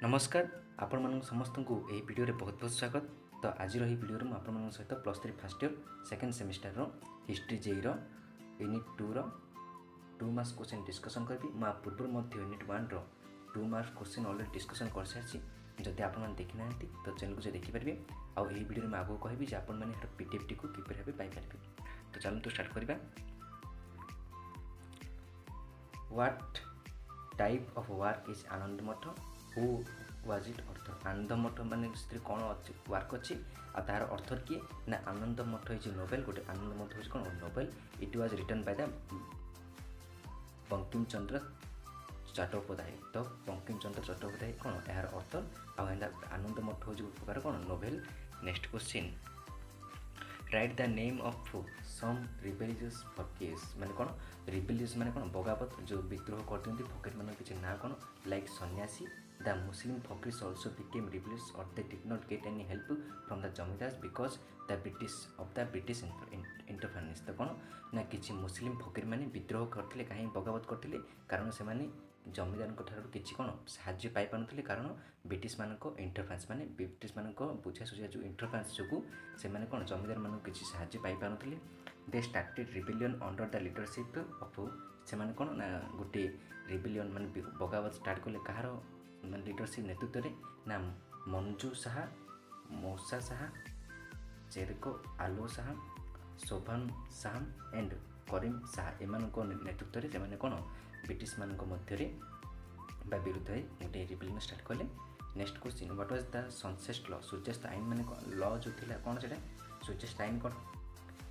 नमस्कार आपण मान समस्त को यही वीडियो रे बहुत बहुत स्वागत। तो आज रही वीडियो रे आपण मान सहित +3 फर्स्ट ईयर सेकेंड सेमिस्टर रो हिस्ट्री जेई रो यूनिट 2 रो 2 मार्क्स क्वेश्चन डिस्कशन करबी। मा पूर्व मध्य यूनिट 1 रो 2 मार्क्स क्वेश्चन ऑलरेडी डिस्कशन कर सारछि। जदि आपण मान देखि नांती तो चैनल को जे देखि परबे। आ एही वीडियो रे मैं आगो कहबी जे आपण माने हर पीडीएफ टी को किपर हेबे पाई परबे। तो चलो तो स्टार्ट करबा। What type of work is Anand Math who was it अर्थ आनंद मठ माने स्त्री कौन वर्क अच्छी आ तार अर्थर किए ना आनंद मठ इज नोवेल गोटे आनंद मठ हूँ कौन novel it was written by the Bankim Chandra Chattopadhyay. तो बंकिम चंद्र चट्टोपाध्याय कौन यार अर्थर आनंद मठ हूँ प्रकार कौन novel. Next question write the name of some rebellious fakirs माने कौन रिबेलियस माने कौन बगावत जो विद्रोह करते फकीर मान किसी ना कौन like sannyasi. The Muslim fakirs also became rebellious or they did not get any help from the zamindars because the British interference। तो कौन ना किसी मुस्लिम फकीर माने विद्रोह करते कहीं बगावत करते कारण से माने जमींदार किसी कौन साहाଯ୍य पाई पारुनथिले कारण ब्रिटिश मानक इंटरफेरेंस माने ब्रिटिश मानक बुझा सुझा जो इंटरफेरेंस जो से माने कौन जमींदार मानक किसी साहाଯ୍य पाई पारुनथिले। They started rebellion under the leadership of से माने कौन ना गोटे रिबेलियन माने बगावत स्टार्ट कले कहार माने लीडरशिप नेतृत्व रे ना मंजू साहा मौसा साहा चेरको आलो साहा शोभन साहा एंड करीम साहा एमान नेतृत्व रे से कौन ब्रिटिश मान मध्य विरुद्ध गोटे रिबेलियन स्टार्ट कले। Next question what was the sunset law सूर्यास्त आईन माने लॉ जो थिला कौन से सूर्यास्त आईन कौन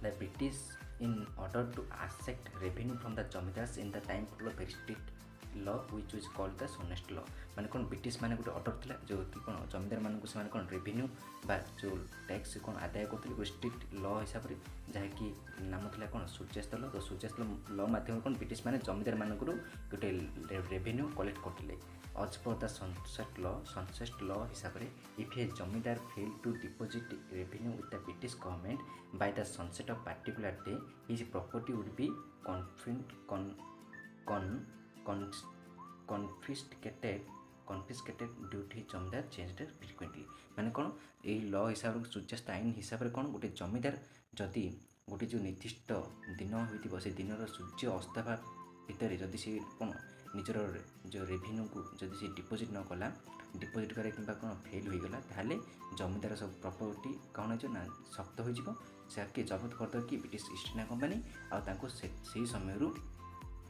the British in order to accept revenue from the zamindars in the time follow very strict law which is called the sunset law माने कौन ब्रिटिश माने गोटे ऑर्डर थिला जो कि कौन जमींदार मान को से कौन रेवेन्यू बा जो टैक्स कौन आदाय करथिले गोटे स्ट्रिक्ट लॉ हिसाब रे जहा कि नाम थिला कौन सूर्यास्त लॉ। तो सूर्यास्त लॉ माध्यम कौन ब्रिटिश माने जमींदार मान को गोटे रेवेन्यू कलेक्ट करथिले as per the sunset law हिसाब रे if a जमींदार fail to deposit revenue with the British government by the sunset of particular day his property would be confiscated due to जमींदार चेंज्ड फ्रिक्वेंटली माने कौन यही law हिसाब से सूर्यास्त आईन हिसाब से कौन गोटे जमींदार जदि गोटे जो निर्दिष्ट दिन हो से दिन सूर्य अस्तवा भितर जदि से कौन निजर जो रेवेन्यू को जदि से डिपोजिट न कला डिपोजिट करे कि कौन फेल हो गला ताहले जमींदार सब प्रॉपर्टी कौन हो ना शक्त हो से जबत करद कि ब्रिटिश ईस्ट इंडिया कंपनी आउ से समय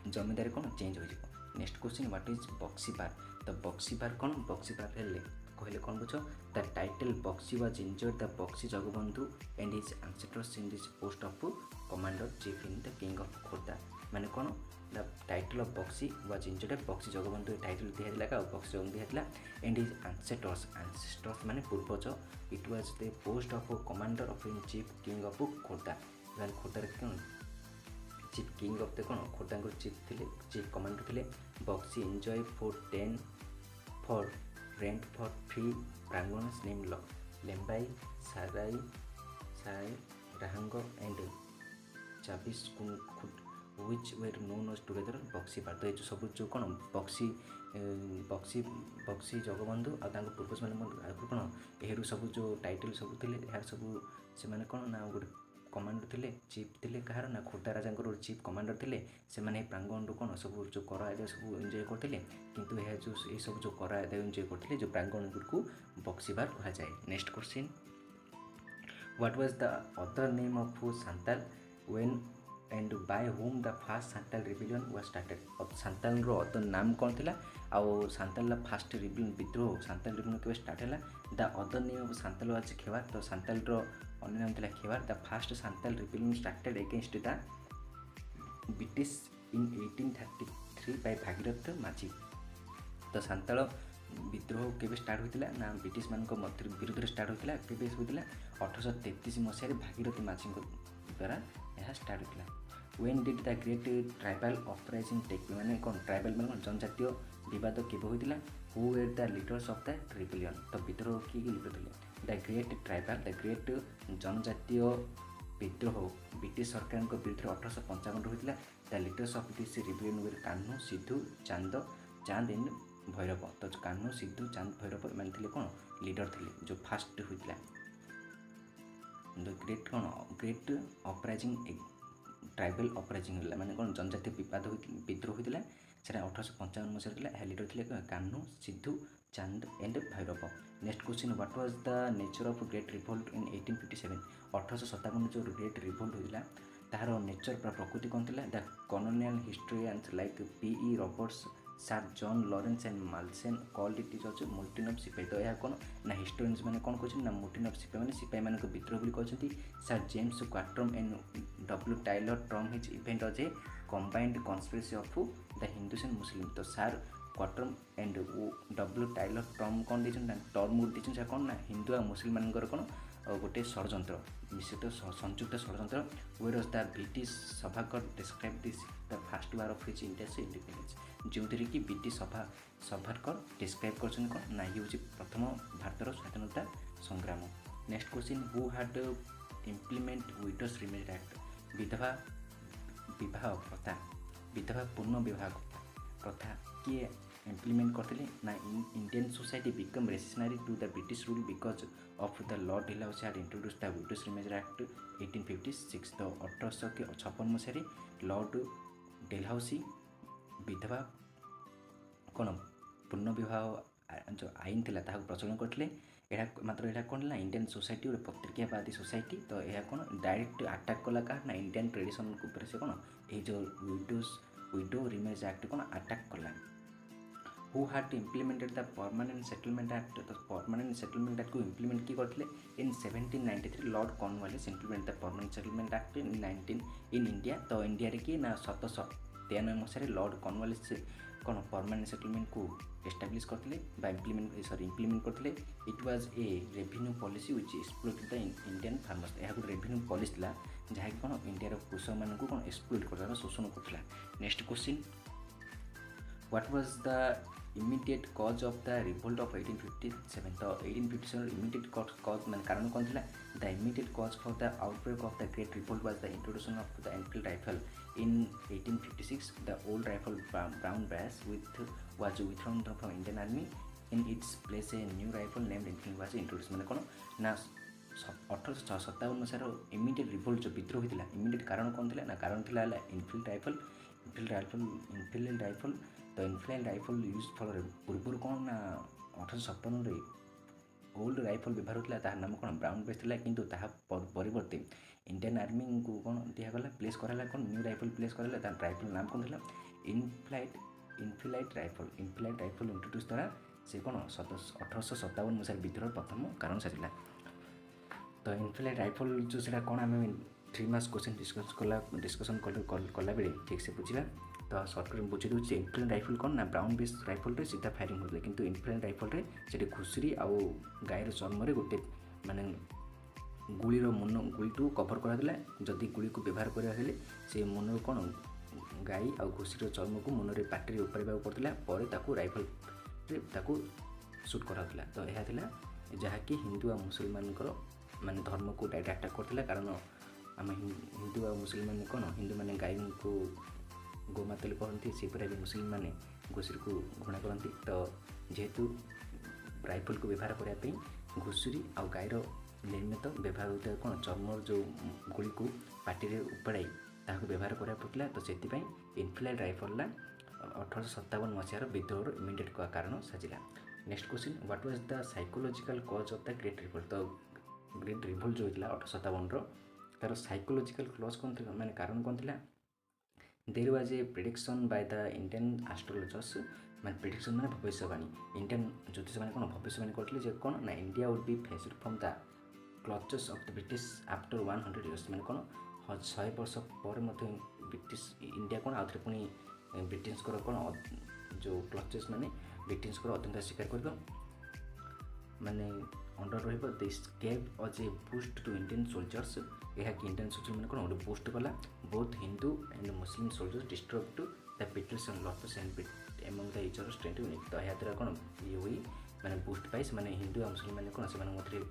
जमींदार कौन चेंज हो। Next question what is Bakshi Bar. तो बक्सी बार कौन बक्सी बार हेले कहले कौन बुझ the title Buxi was injured the Buxi Jagabandhu and his ancestors in this post of commander chief in the king of Khordha माने कौन the title of Buxi was injured Buxi Jagabandhu title दिया का बक्सी जगबंधु दिया एंड हिज एंसेस्टर्स माने पूर्वज it was the post of commander of in chief king of Khordha माने खोर्धा कौन chief king of the कौन खोर्धा चीफ कमांडर थे। Bakshi enjoy for rent for free प्रांगणस name Lembai Sarai Rahang and Chabis which were known as together Bakshi Bar. तो ये जो सब जो कौन बक्सी जगबंधु आ पूर्वज मैंने कौन यू सब जो टाइटल सब थे यार सब से कौन ना गोटे कमांडर थे चीफ थे कहार ना खोर्धा राजा चीफ कमांडर थे से प्रांगण कौन सब जो कर आदाय सब एंजॉय करते किंतु यह जो ये सब जो कर आदाय एंजॉय करते जो प्रांगण को बक्सी बार कह जाए। Next question what was the other name of Santal when and by whom the first Santal rebellion was started. अब सांताल रो अदर नाम कौन थिला आउ सांताल फास्ट रिबेलियन विद्रोह सांताल रिबेलियन केबे स्टार्ट हैला the other name of Santal was Kherwar. तो सांताल रो अन्य नाम थिला Kherwar. The first Santal rebellion started against the British in 1833 by Bhagirath Majhi. तो सांताल विद्रोह केबे स्टार्ट होइतिला ना ब्रिटिश मान को मध्य विरुद्ध स्टार्ट होइतिला केबे होइतिला 1833 मसिया भागीरथ माझी द्वारा यह स्टार्ट होइतिला। When did the great tribal uprising take माने कौन ट्राइबल माने जनजातीय विवाद केबे होइतिला who were the leaders of the rebellion. तो विद्रोह की लीडर थे द ग्रेट जनजातीय विद्रोह ब्रिटिश सरकार विरुद्ध 1855 होता। The leaders of this rebellion were Kanhu Sidhu Chand and Bhairav. तो कान्हू सिद्धू चांद भैरव एम कौन लीडर थे जो फास्ट होता ग्रेट कौन ग्रेट अपराइजिंग ट्राइबल अपराइजिंग है मैंने कौन जनजातीय विद्रोह होता है से 1855 मसीह लीडर थे Kanhu Sidhu Chand and Bhairav. Next question what was the nature of great revolt in 1857 1857 जो ग्रेट रिवोल्ट होता तार नेचर प्रकृति कौन थी the colonial historians like P Roberts sir John Lawrence and Malleson called it is also mutiny of sipahi. तो यह कौन ना हिस्टोरियंस मैंने कौन कहते हैं मुल्टिन ऑफ सिपाही मैंने सिपाही मान विद्रोह भी कहते sir James Outram and W Tyler term his event as a combined conspiracy of the Hindus and Muslim. तो sir Outram and W Tyler term कौन देते टर्म गुड देते कौन ना हिंदू और मुस्लिम मानकर कौन गोटे षड्यंत्र मिश्रित संयुक्त षड्यंत्र वेयर द ब्रिटिश सभाकर describe this the first war of his India independence जो कि ब्रिटिश सभाकर डिस्क्राइब कर कौन ना ये हूँ प्रथम भारतर स्वाधीनता संग्राम। नेक्स्ट क्वेश्चन हु हाड इम्प्लीमेंट विडोज रिमेज एक्ट विधवा विवाह प्रथा विधवा पूर्ण विवाह प्रथा किए इम्प्लीमेंट करते ना Indian society become resistant to the British rule because of the lord Dalhousie had introduce the widows remarriage act 1856। तो 1856 मसीह लॉर्ड डेलहाउसी विधवा कौन पूर्ण विवाह जो आईन थी प्रचलन करते मात्र यहाँ कौन ना इंडियन सोसाइटी गोटे पत्रिकावादी सोसाइटी। तो यह कौन डायरेक्ट आटाक कला क्या ना इंडियन ट्रेडिशन से कौन ये जो विडो रिमेज एक्ट कौन आटाक कला। हु हाड implemented the permanent settlement act. तो परमानेंट सेटलमेंट एक्ट को इम्प्लीमेंट किए करते इन 1793 Lord Cornwallis implement the permanent settlement act in India. तो इंडिया की ना 1793 मसीह लॉर्ड कॉर्नवालिस कौन परमानेंट सेटलमेंट को एस्टाब्लीश करते इम्प्लीमेंट करते it was a revenue policy which exploited the Indian farmers. यह गोटे रेवेन्यू पॉलिसी था जहाँकि कौन इंडिया कृषक मान कौन एक्सप्लोइट करता शोषण करता। Next question what was the immediate cause of the revolt of 1857। तो 1857 इमीडिएट कॉज मान कारण कौन थी the immediate cause for the outbreak of the great revolt was the introduction of the Enfield rifle in 1856। The old rifle Brown Bess was withdrawn from Indian Army. In its place a new rifle named Enfield was introduced। मैंने कौन ना 1857 मसीहार immediate revolt जो विद्रोह होता immediate कारण कौन थी ना कारण थी इनफिल्ड राइफल तो इनफिल्ड राइफल यूज फल पूर्व कौन ना 1857 ओल्ड राइफल व्यवहार होता तार नाम कौन ब्राउन बेस था किंतु ताहा परिवर्ते इंडियन आर्मी को कौन दिगला प्लेस कराला कौन न्यू राइफल प्लेस कराला तार राइफल नाम कौन था इनफिलाइट राइफल इंट्रोड्यूस द्वारा से कौन 1857 मसीह विद्रोह प्रथम कारण साजिला। तो इनफिलाइट राइफल जो से कौन आम 3 मास क्वेश्चन डिस्कसन कला बेले ठीक से बुझा। तो सर्टकट बुझे दूसरे इनफिलाइट राइफल कौन ना ब्राउन बेस राइफल रे सीधा फायरिंग होता किंतु इनफिलाइट राइफल रे से घुषुरी आउ गायर चर्म गोटे माने गुलीर मुन गुली कभर कराला जदि गुली को व्यवहार करा से मुन कौन गाई आ घुषीर चर्म को मुन पार्टी उपाड़ा पड़ता राइफल ताकू सुट कराला। तो यह जहाँकि हिंदू आ मुसलमान माने धर्म को डायरेक्ट अटैक करता कारण आम हिंदू आ मुसलमान कौन हिंदू माने गाई को गोमातल कहते से भी मुसलिम माने घुषुरी को घृणा करती। तो जेहेतु राइफल को व्यवहार करने घुषुरी आ गाईर निर्मित व्यवहार होता कौन चर्म जो गुड़ी को पार्टी उपाड़ाई ताकू व्यवहार करा पड़ता। तो से इनफिलाइट राइफल 1857 मसीहार विद्रोह इमिडिएट कारण साजिला। Next question what was the psychological cause of the great revolt. तो ग्रेट रिवोल्ट जो होता 1857 तार साइकोलॉजिकल क्लॉज कौन थी माने कारण कौन थी there was a prediction by the Indian astrologers माने प्रेडिक्शन माने भविष्यवाणी इंडियन ज्योतिष माने कौन भविष्यवाणी करते कौन ना India would be faced from the clutches of the British after 100 years माने कौन 100 वर्ष पर ब्रिटिश इंडिया कौन आउे पुणी ब्रिटिश कौन जो क्लचेस माने ब्रिटिश अधीनता स्वीकार कर माने अंडर रही this gave as a boost to Indian soldiers. यह कि इंडियन सोल्जर मैंने कौन गोटे बूस्ट कला both Hindu and Muslim soldiers disturb to the British and loss and among the either strength unit. तो यह द्वारा कौन ये हुई मैंने बूस्ट पाई से हिंदू और मुस्लिम मैंने कौन से मध्य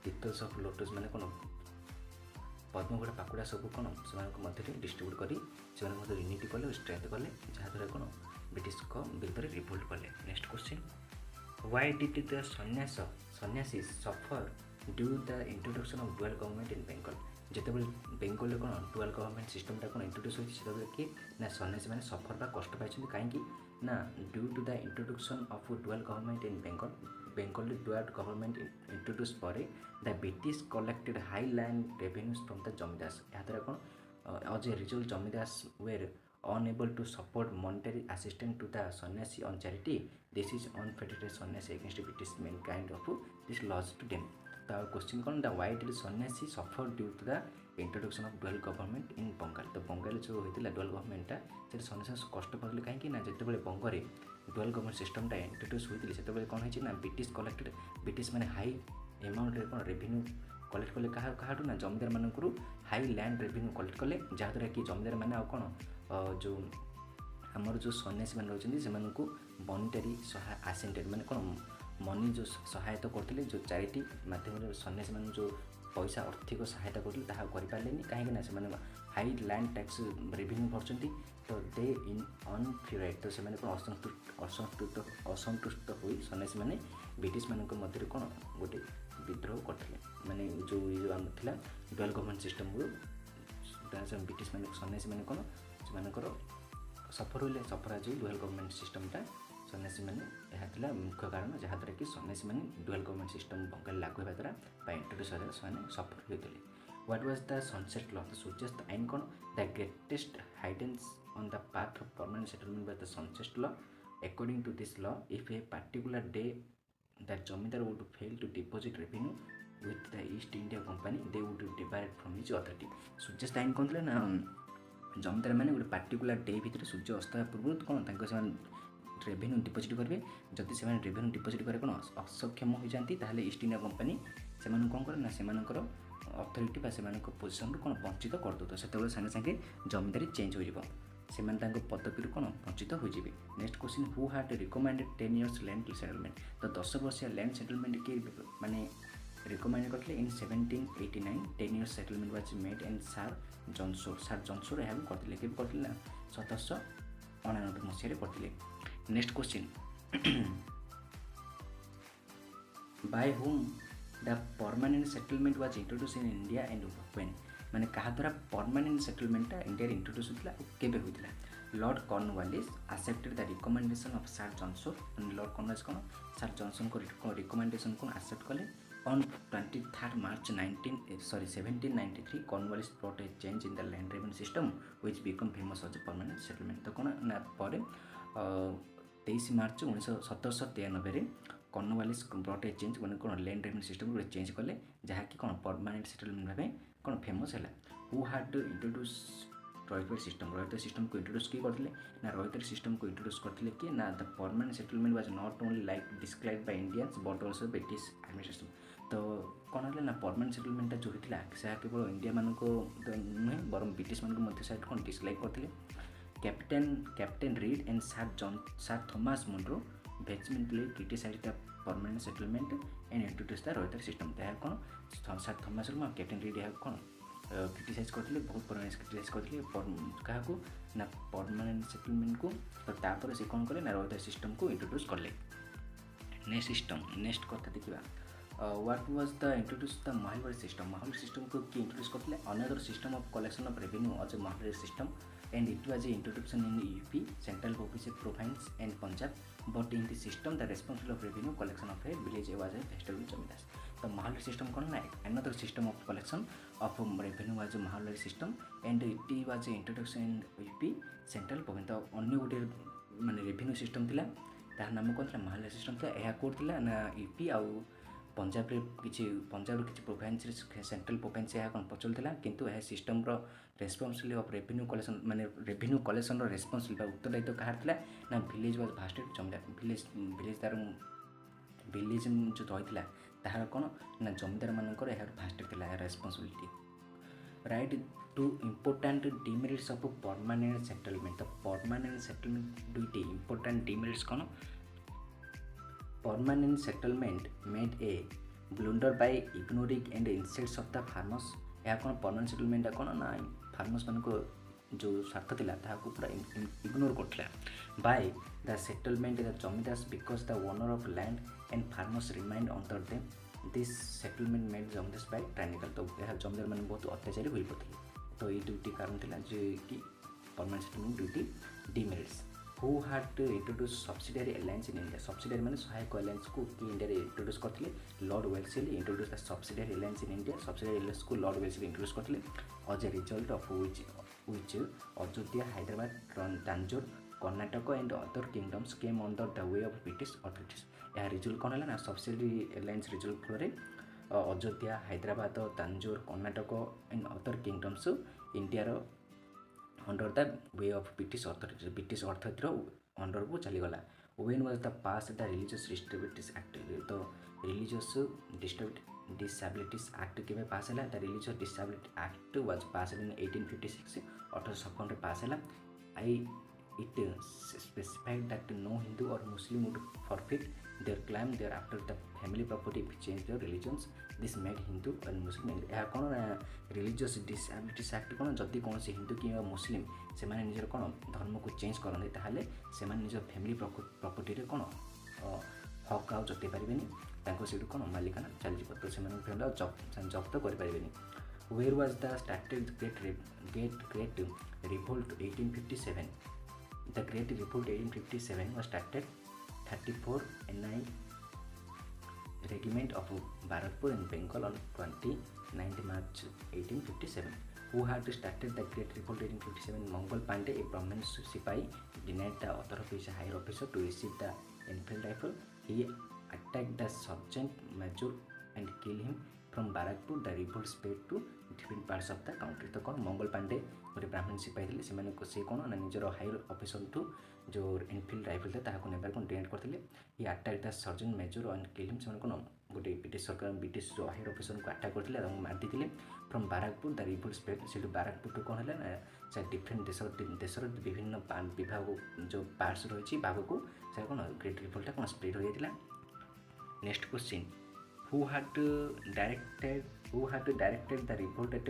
पितल्स ऑफ लोटस मैंने कौन पद्मगढ़ पाकुड़ा सब कौन से मध्य डिस्ट्रीब्यूट कर यूनिटी कले स्ट्रेंथ कले जहाँद्वारा कौन ब्रिटिश विरुद्ध रिभोल्ट कले। Next question, why did the sannyasi suffer due the introduction of dual government in Bengal. जितेबाला बेंगल कौन डुअल गवर्नमेंट सिस्टमटा कौन इंट्रोड्यूस होती से कि ना सन्यासी मैंने सफर बा कष्ट पाई कहीं ना due to the introduction of dual government in Bengal dual government introduce पर the British collected high land revenues from the zamindars. यहाँ कौन as a result जमीदास were unable to support monetary assistance to the sannyasi on charity. This is unfettered sannyasi against British mankind of this laws to them. The question कौन the why did sannyasi suffer due to the introduction of dual government in Bengal। तो बंगाल जो होता है dual government टा से सन्यासी कष्ट पाले कहीं ना जितेबाला बंगरे dual government system टा इंट्रोड्यूस होती से कौन होना ब्रिटिश कलेक्टेड ब्रिटिश मैंने हाई एमाउंट कौन रेवेन्यू कलेक्ट कले क्या ना जमीदार मानू हाई लैंड रेवेन्यू कलेक्ट कले जहाँद्वारा कि जमीदार मैंने आउ कौन जो आमर जो सन्यासी मैंने रही से मनिटरी आसेंटेड मैंने कौन मनी जो सहायता करते जो चैरिटी मध्यम सन्यासी मैंने जो पैसा आर्थिक सहायता करते कहीं हाई लैंड टैक्स रेवेन्यू भरती तो दे इन अनफ्यूराइड तो से असंतुष्ट हो सन्यासी मैंने ब्रिटिश मान मध्य कौन गोटे विद्रोह करते माने जो आम था डुअल गवर्नमेंट सिस्टम को ब्रिटिश मैंने सन्यासी मैंने कौन से सफर हुए सफर जो डुअल गवर्नमेंट सिस्टमटा सन्यासी मैंने यह मुख्य कारण जहाँद्वारा कि सन्यासी मैंने डुअल गवर्नमेंट सिस्टम बंगाल लागू होगा द्वारा इंट्रोड्यूस होगा से सफर होते। What was the sunset law. तो सूर्यास्त आईन कौन the greatest hindrance on the path of permanent settlement by the sunset law. According to this law if a particular day that zamindar would fail to deposit revenue with the East India company they would depart from his authority. सूर्यास्त आईन कौन ना जमींदार मैंने गोटे particular day भितर सूर्य अस्त पूर्व कौन रेवेन्यू डिपोजिट करेंगे जदि से रेवेन्यू डिपोजिट करे कौन असक्षम हो जाती ताहले ईस्ट इंडिया कंपनी से कौन करे ना से अथॉरिटी बा से पोजिशन कौन वंचित कर दो से सागे सागे जमींदारी चेंज हो से पदवी कौन वंचित हो। Next question who had recommended 10 years land settlement. तो 10 वर्षीय लैंड सेटलमेंट के माने रिकमेंड करते in 1789 10 years settlement was made and sir John Shore यह करते कि करते ना 1799 मसीह करते। Next question by whom the permanent settlement was introduce in India and when माने कहा द्वारा परमानेंट सेटलमेंटटा इंडिया इंट्रोड्यूस होता केबे होता। Lord Cornwallis accepted the recommendation of sir John Shore. Lord Cornwallis कौन सर जॉनसन को रिकमेंडेशन को एक्सेप्ट कले on 23 March 1793 Cornwallis brought a change in the land revenue system which become famous as permanent settlement. तो कौन ना पर 23 March 1793 Cornwallis brought a change मैंने कौन लैंड रेवेन्यू सिस्टम गोटे चेंज कले जहाँकि कौन परमानेंट सेटलमेंट भाव कौन फेमस है। Who had introduce royalty system को इंट्रोड्यूस किए करते ना रॉयल्टी सिस्टम को इंट्रोड्यूस करते कि ना the permanent settlement was not only like describe by Indians but also British administration. तो कौन है ना परमानेंट सेटलमेंट जो होता है केवल इंडिया मान को नुहे बर ब्रिटिश मान सैड कौन डिस्क्राइब करते। Captain Reid and sir Thomas Munro vehemently criticized the permanent settlement and introduced the royalty system। तो यह कौन सर थॉमस कैप्टेन रीड यह कौन क्रिटिसाइज करते बहुत परिमाण क्रिटिसाइज करते क्या ना परमानेंट सेटलमेंट को। तो तापर से कौन कले ना रॉयल्टी सिस्टम को इंट्रोड्यूस कले। नेक्स्ट कथा देखा what was the introduce the Mahalwari system को किए इंट्रोड्यूस करते another system of collection of revenue as a Mahalwari system and it was a introduction in UP Central Office Province and Punjab but in the system the responsibility of revenue collection of a village was a vested with Jamidas। तो Mahalwari system कौन ना another system of collection of revenue was a Mahalwari system and it was a introduction in UP Central Province। तो अन्य गोटे माने revenue system थिला तार नाम कौन था महालवाड़ी सिस्टम था। यह कोड थिला ना यूपी आउ पंजाब किसी प्रोविन्स सेंट्रल प्रोविन्स यह कौन प्रचलता किंतु यह system responsibility of revenue collection माने रेवेन्यू कलेक्शन रेस्पॉन्सिबिलिटी उत्तरदायित्व कहार थिला ना विलेज वाज भास्टेड जमीदार विलेज तार विलेज जो रही तार कौन ना जमीदार मानकर यह भास्टेड थिला responsibility. Write two important demerits of permanent settlement. तो परमानेंट सेटलमेंट दुईटी इम्पोर्टाट डिमेरिट्स कौन permanent settlement made a blunder by ignoring and insults of the farmers. यह कौन परमानेंट सेटलमेंट कौन ना फार्मर्स मान को जो स्वार्थ थिला ताहाकु पूरा इग्नोर करथिला by the settlement the zamindars because the owner of land and farmers remind under them this settlement made zamindars by tyrannical तो यह जमीदार माने बहुत अत्याचारी होई पड़थिले तो ये दुटी कारण थिला जे कि परमानेंट सेटलमेंट दुटी demerits who had introduce subsidiary alliance in India subsidiary माने सहायक अलायंस को कि इंडिया रे इंट्रोड्यूस करथिले lord Wellesley introduce the subsidiary alliance in India subsidiary alliance को लॉर्ड वेल्सी इंट्रोड्यूस करथिले as a result of which Ayodhya Hyderabad Tanjore Karnataka and other kingdoms came under the way of British authorities यह result कौन है ना subsidiary alliance result फल Ayodhya Hyderabad Tanjore Karnataka and other kingdoms India under the way of British authority under को चलीगला when was the pass the religious disabilities act तो religious disabilities act के pass है the religious disability act was pass in 1856 1856 pass है आई it specified that no Hindu or Muslim would forfeit their claim thereafter the family property if change their religions this made Hindu and Muslim यह कौन religious disabilities act कौन जदि कौन से हिंदू कि मुस्लिम से माने निजर कौन धर्म को चेंज करते ताहले से माने निजर फैमिली प्रॉपर्टी रे कौन हक आउ जते पारिबेनी तांको सेटु कौन मालिकाना चल जिवो तो से माने फैमिली जब्त कर पारिबेनी where was the started great revolt 1857 The Great Revolt 1857 was started 34 NI Regiment of Barakpur in Bengal on 29th March 1857. Who had started the Great Revolt 1857? Mongol Pandey, a Brahmin Sipahi, denied the author of his higher officer to receive the Enfield rifle. He attacked the sergeant major and killed him. From Barakpur, the revolt spread to different parts of the country. तो कौन मंगल पांडे गोटे ब्राह्मण सिपाही थे से कौन ना निजर हायर ऑफिसर ठू जो एनफिल्ड राइफल था ताको नेबार कोन ट्रेन करथिले he attack the surgeon major and kill him से कौन गोटे ब्रिटिश सरकार ब्रिटिश जो हायर ऑफिसर को अटैक करथिले और मार दिथिले from Barrackpore the revolt spread से बाराकपुर टू कौन है ना से डिफरेंट देशर विभिन्न विभाग जो पार्ट्स रही भाग को से कौन ग्रेट रिवोल्ट कौन स्प्रेड हो जाता next question who had directed the revolt at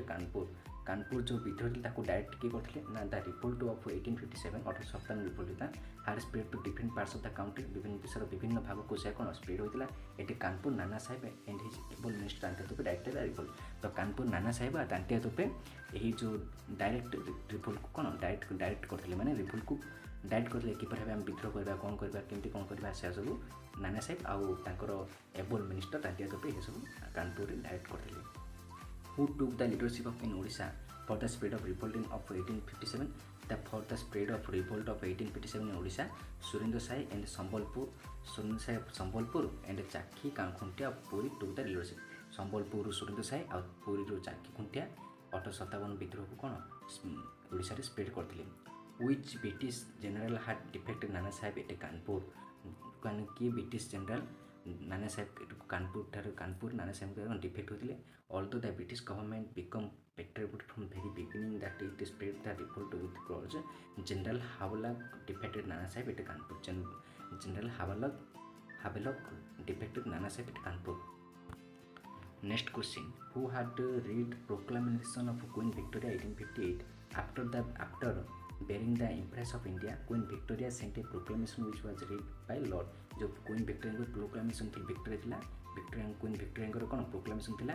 Kanpur जो विद्रोह ताको डायरेक्ट किए करथिले ना द रिवोल्ट ऑफ 1857 1857 रिवोल्ट था had spread to different parts of the country विभिन्न देशर विभिन्न भाग को से कोन स्प्रेड होइतिला at Kanpur Nana Sahib and his able minister Tantia तो डायरेक्ट द रिवोल्ट तो कानपुर नाना साहेब तांते तो पे एही जो डायरेक्ट रिवोल्ट को कोन डायरेक्ट करथिले माने रिवोल्ट को डायरेक्ट करथिले कि भाबे हम विद्रोह करबा कोन करबा केमती कोन करबा से सब नाना साहेब आउ तांकर एबल मिनिस्टर तांते तो पे हे सब कानपुर रे डायरेक्ट करथिले who took the leadership of in Odisha for the spread of revolt of 1857 for the spread of revolt of 1857 in Odisha Surendra Sai and Sambalpur and Chakhi Khuntia Puri took the leadership Sambalpur Surendra Sai और Puri रो Chakhi Khuntia 1857 विद्रोह को कौन ओडिशा रे spread करथिले which British general had defected Nana Sahib at Kanpur कन की British general Nana Saheb Kanpur Nana साहेब defect होते although the British government become petrified from very beginning that it spread the revolt with grudge General Havelock defeated Nana Sahib at Kanpur General Havelock defeated Nana Sahib at Kanpur Next question who had read proclamation of Queen Victoria 1858 after bearing the Empress of India Queen Victoria sent a proclamation which was read by Lord जो queen Victoria को proclamation थी Victoria queen Victoria कौन proclamation थिला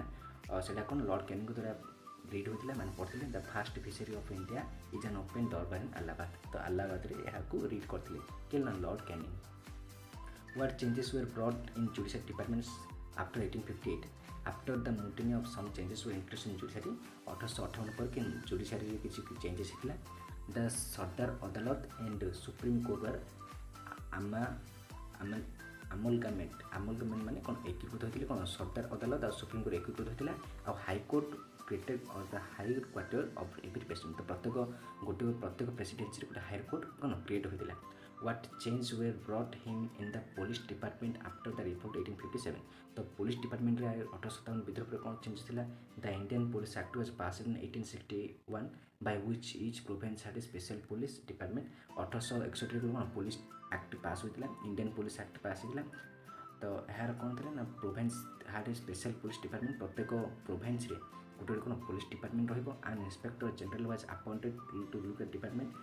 सेटा कौन Lord Canning को द्वारा read होता माने पढ़ते the fast fishery of India is an open दरबार इन अलाहाबाद तो अलाहाबाद रे यहा को रीड करथिले केल ना Lord Canning what changes were brought in judicial departments after 1858 after the mutiny of some changes were introduced in judiciary 1858 पर के जुडिशियरी रे किछि चेंजेस हितला द सरदार अदालत एंड सुप्रीम कोर्ट वर अमलगामेंट माने कौन एकीकृत होते कौन सरदार अदालत और सुप्रीम कोर्ट एकीकृत होता और हाईकोर्ट क्रिएटेड और the high quarter of every president तो प्रत्येक प्रेसिडेंसी गोटे हाई कोर्ट कौन क्रिएट होता what change were brought him in the police department after the revolt 1857 तो पुलिस डिपार्टमेंट रे 1857 विद्रोह कौन चेंज थिला the Indian police act was passed in 1861 by which each province had a special police department 1861 रे कौन police act pass होइतिला Indian police act pass होइतिला तो यार कौन थे ना province had a special police department प्रत्येक प्रोभिन्स रे गोटे कौन पुलिस डिपार्टमेंट रहिबो and inspector general was appointed to look at department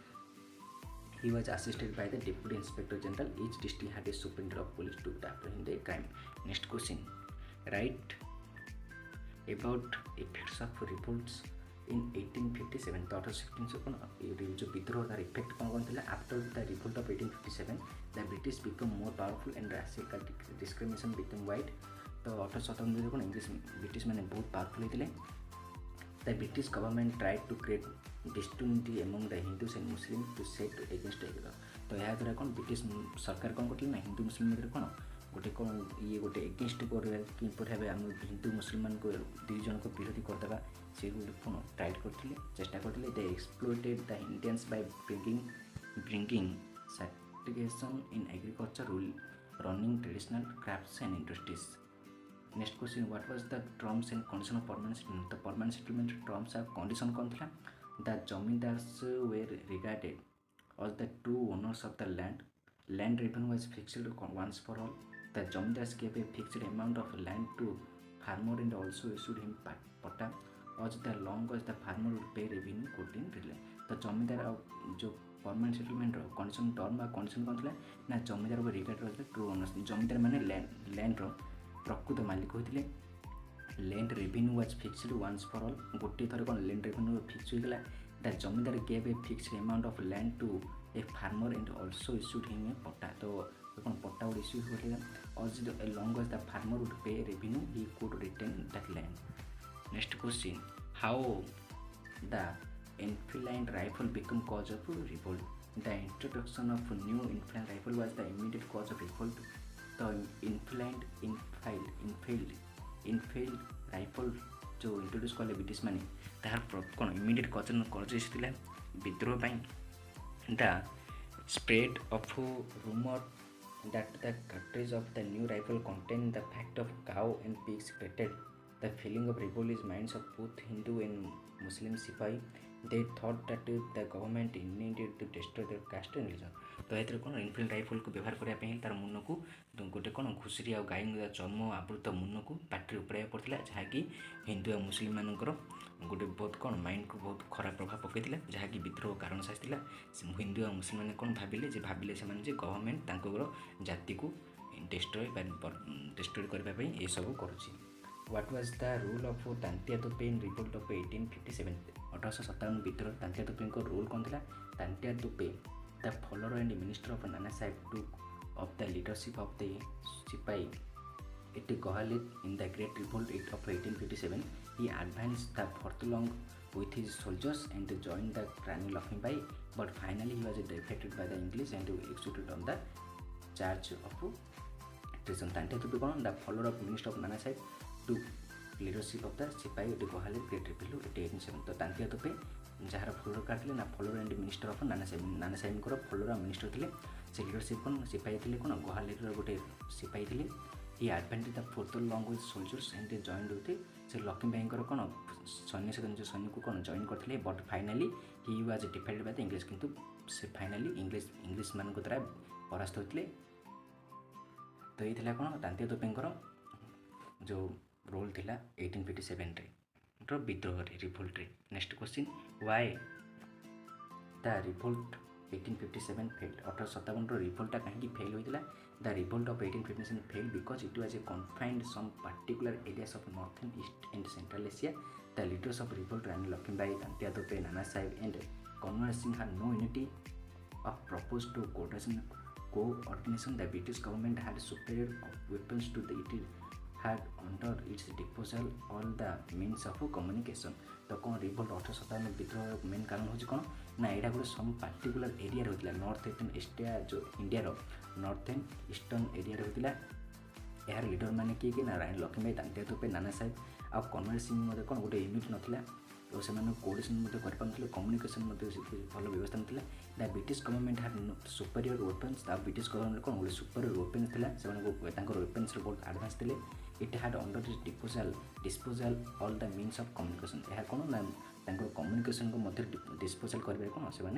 he was assisted by the deputy inspector general each district had a superintendent of police to apprehend the crime next question write about effects of revolts in 1857 तो 1816 कौन जो विद्रोह तार effect कौन थिला after the revolt of 1857 the British become more powerful and racial discrimination become wide तो 1857 कौन English British मैंने बहुत पावरफुल होते the British government tried to create disunity among the Hindus and Muslims to set against each other तो यहाँ द्वारा कौन British सरकार कौन करते ना हिंदू मुस्लिम मध्य कौन गोटे कौन ये गोटे एगेन्स्ट कि भाव आम हिंदू मुसलमान को दुई जन को विरोधी करदेवा से कौन ट्राइड करते चेष्टा करते they exploited the Indians by bringing segregation in agriculture rule running traditional crafts and industries next question what was the terms and condition of permanent settlement तो परमानेंट सेटलमेंट टर्म्स और कंडीशन कौन था the zamindars were regarded as the true owners of the land revenue was fixed once for all the zamindars gave a fixed amount of land to farmer and also issued him pata as the long as the farmer would pay revenue quoting relay तो जमींदार जो permanent settlement condition term और condition कौन था ना जमींदार को regard रहा ट्रू ओनर्स जमींदार माने लैंड प्रकृत मालिक होते land revenue was fixed once for all गोटे थर कौन लैंड रेवेन्यू फिक्स हो गला the zamindar gave a fixed amount of land to a farmer and also issued him a patta तो कौन पट्टा गुड इश्यू होगा और long as the farmer would pay revenue he could retain that land next question how the Enfield rifle become cause of revolt the introduction of new Enfield rifle was the immediate cause of revolt तो Enfield rifle जो introduce कले British मैंने तार कौन immediate कज विद्रोह the spread of rumour that the cartridge of the new rifle contained the fact of cow and pigs created the feeling of revolt in minds of both Hindu and Muslim सिपाही they thought that the government needed to destroy their caste and religion तो ये कौन Enfield rifle को व्यवहार करने तार मुन को गोटे कौन घुषुरी आ गाई चर्म आवृत मुन को पार्टी उपड़ा पड़ता जहाँकि हिंदू और मुस्लिम मानकर गोटे बहुत कौन माइंड को बहुत खराब प्रभाव पकईला जहाँकि विद्रोह कारण साजिला हिंदू और मुस्लिम मैंने कौन भाविले से गवर्नमेंट जाति को डिस्ट्रॉय करने ये सब करुँच What was the rule of Tantia तोपे in revolt of 1857 1857 विद्रोह तांतिया तोपे को रूल कौन था तांतिया तोपे the follower and minister of Nana Sahib took of the leadership of the Sipai at Gohalit in the Great Revolt of 1857 he advanced the furlong with his soldiers and joined the Rani Lakshmibai but finally he was defeated by the English and executed on the charge of treason Tantia तोपे कौन the follower of minister of Nana Sahib to leadership of the सिपाही eight गोहाली great repel 1887 तो तांतिया तोपे jar floor काटले ना floor and minister of Nana Saheb floor minister थे से लीडरशिप कौन सिपाही थे कौन गोहाली गोटे सिपाही थे he advantage the forth long with soldiers and joined होते से लक्ष्मीबाई कौन सैन्य सदन सैनिक को कौन जॉइन करते but finally he was defeated by the English किंतु से फाइनाली इंग्लिश मान द्वारा परास्त होते तो ये कौन तांतिया तोपे जो रोल थिला 1857 रे विद्रोह रे रिवोल्ट रे next question why the revolt 1857 failed 1857 रो रिवोल्टा कहीं फेल होइतिला the revolt of 1857 failed because it was a confined some particular areas of northern east and central Asia the leaders of revolt Rani Lakshmibai Tantia Tope Nana Sahib and Kunwar Singh had no unity of proposed to coordination the British government had superior weapons to the it had under its disposal all the means of communication तो कौन revolt 1857 विद्रोह main कारण हूँ कौन ना यहाँ गोटे सम particular area होता नॉर्थ ईस्टर्न एशिया जो इंडिया नॉर्थर्न ईस्टर्न एरिया होता यार लीडर मैंने किए ना रानी लक्ष्मीबाई तांतिया तोपे नाना साहेब आ कन्वर सिंह कौन गोटे यूनिट नाला तो से कोऑर्डिनेशन कर कम्युनिकेशन भल व्यवस्था नाला the British government had superior weapons the British government कौन गोटे सुपीरियर वेपन्स था वेपन्स बहुत एडवांस थे it had under disposal all the means of communication यह कौन ना कम्युनिकेशन को मध्य डिस्पोजल करेंगे कौन से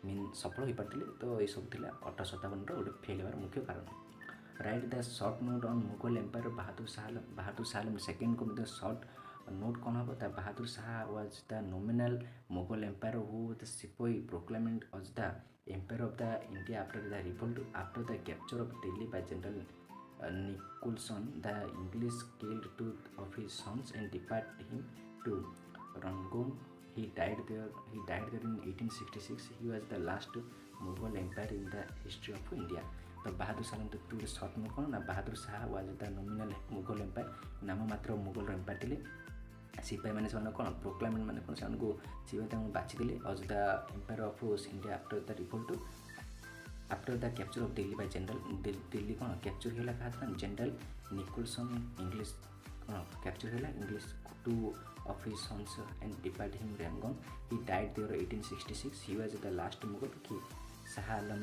मीन सफल हो पाते तो ये सब 1857 गोटे फेल होवार मुख्य कारण write the short note on Mughal empire Bahadur Shah Alam second को मतलब शॉर्ट नोट कौन हम Bahadur Shah was the nominal Mughal empire who the sepoy proclaimed as the emperor of the India after the revolt after the capture of Delhi by General Nicholson. The English killed two of his sons and departed him to Rangoon. He died there in 1866. He was the last Mughal empire in the history of India. तो बहादुर शाह तो to short में कौन ना Bahadur Shah was the nominal Mughal empire नाम मात्र Mughal empire थे सिपाही मैंने से कौन प्रोक्लेमेंट मैंने कौन से सिपाही बाछी as the empire of India after the revolt after the capture of Delhi by general Delhi कौन कैप्चर होला क्या जनरल निकोलसन इंग्लिश कौन कैप्चर होला English two of his sons and departed him Rangoon. He died there 1866. He was the last Mughal. Shah Alam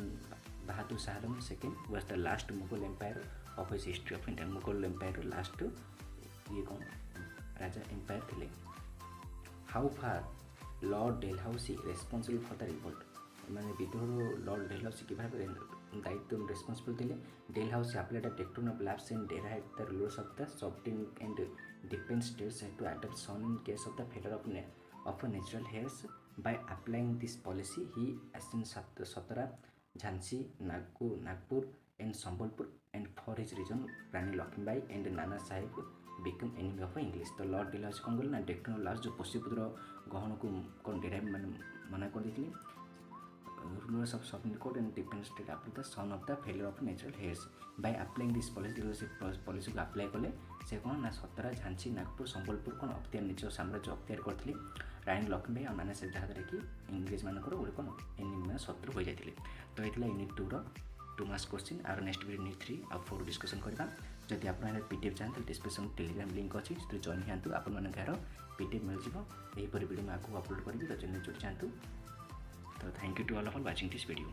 Bahadur Shah Alam II was the last Mughal empire of his history of India. Mughal empire last ये कौन राजा empire थे. How far Lord Dalhousie responsible for the revolt? माने विद्रोह Lord Dalhousie के भाग दायित्व responsible थे. Dalhousie applied a doctrine of lapse and derived the rulers of the sovereign and dependent states had to adopt son in case of the failure of natural heirs. By applying this policy, he assigned Satara, Jhansi, Nagpur and Sambalpur, and for his reason, Rani Lakshmibai and Nana Sahib become enemy of English. तो Lord Dalhousie कौन बोले ना doctrine of lapse जो पश्चिपुत्र गहन को कौन derive मना कर दी rulers of sovereign court and dependent state after the son of the failure of natural heirs. By applying this policy को apply कले से कौन ना सतरा झांसी नागपुर संबलपुर कौन अख्तियार निज साम्राज्य अख्तियार करथिले रानी लक्ष्मीबाई और नाना साहेब जहाँद्वारा कि इंग्रेज मानकर गोटे कौन एनिमी शत्रु हो जाते. तो ये unit 2 2 marks question are next video unit 3 और 4 डिस्कसन करबा. जदि आप पीडीएफ चाहते डिस्क्रिप्शन टेलीग्राम लिंक अच्छी से जॉइन हाँ आपन पीडीएफ मिल जाए. वीडियो में आगे अपलोड करी तो चैनल जोड़ी चाहूँ. So thank you to all of watching this video.